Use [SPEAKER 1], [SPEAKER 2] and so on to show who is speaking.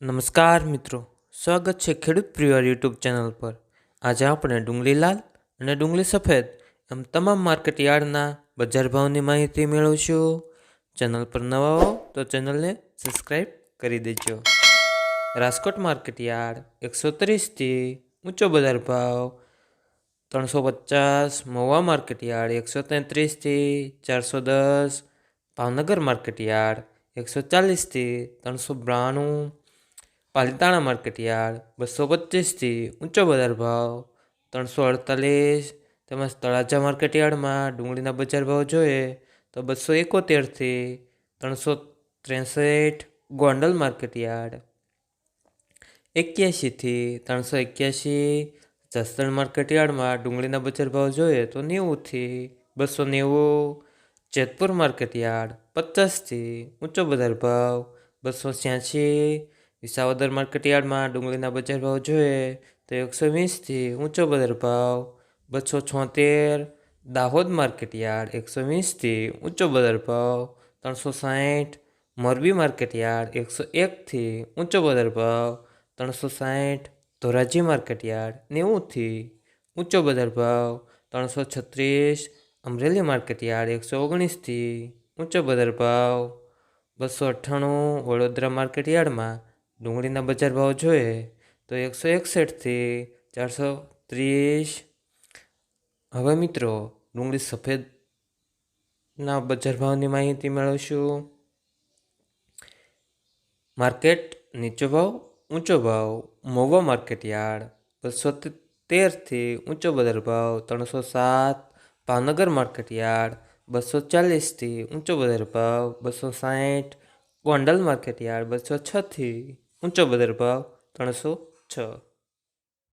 [SPEAKER 1] નમસ્કાર મિત્રો, સ્વાગત છે ખેડૂત પરિવાર યુટ્યુબ ચેનલ પર। આજે આપણે ડુંગળી લાલ અને ડુંગળી સફેદ એમ તમામ માર્કેટ યાર્ડના બજાર ભાવની માહિતી મેળવશું। ચેનલ પર નવા હો તો ચેનલને સબસ્ક્રાઈબ કરી દેજો। રાજકોટ માર્કેટ યાર્ડ 130થી ઊંચો બજાર ભાવ 350। મહુવા માર્કેટ યાર્ડ 133થી 410। ભાવનગર માર્કેટ યાર્ડ 140થી 392। પાલિતાણા માર્કેટ યાર્ડ 225થી ઊંચો બજાર ભાવ 348। તેમજ તળાજા માર્કેટ યાર્ડમાં ડુંગળીના બજાર ભાવ જોઈએ તો 271થી 363। ગોંડલ માર્કેટ યાર્ડ 81થી 381। જસદણ માર્કેટ યાર્ડમાં ડુંગળીના બજાર ભાવ જોઈએ તો 90થી 290। જેતપુર માર્કેટ યાર્ડ 50થી ઊંચો બજાર ભાવ 286। વિસાવદર માર્કેટ યાર્ડમાં ડુંગળીના બજાર ભાવ જોઈએ તો 120થી ઊંચો બજાર ભાવ 276। દાહોદ માર્કેટ યાર્ડ 120થી ઊંચો બજાર ભાવ 360। મોરબી માર્કેટ યાર્ડ 101થી ઊંચો બજાર ભાવ 360। ધોરાજી માર્કેટ યાર્ડ 90થી ઊંચો બજાર ભાવ 336। અમરેલી માર્કેટ યાર્ડ 119થી ઊંચો બજાર ભાવ 298। વડોદરા માર્કેટ યાર્ડમાં ડુંગળીના બજાર ભાવ જોઈએ તો 161થી 430। હવે મિત્રો ડુંગળી સફેદના બજાર ભાવની માહિતી મેળવશું। માર્કેટ નીચો ભાવ ઊંચો ભાવ। મહુવા માર્કેટ યાર્ડ 213થી ઊંચો બજાર ભાવ 307। ભાવનગર માર્કેટ યાર્ડ 240થી ઊંચો બજાર ભાવ 260। ગોંડલ માર્કેટ યાર્ડ 206થી ઊંચો બજાર ભાવ 306।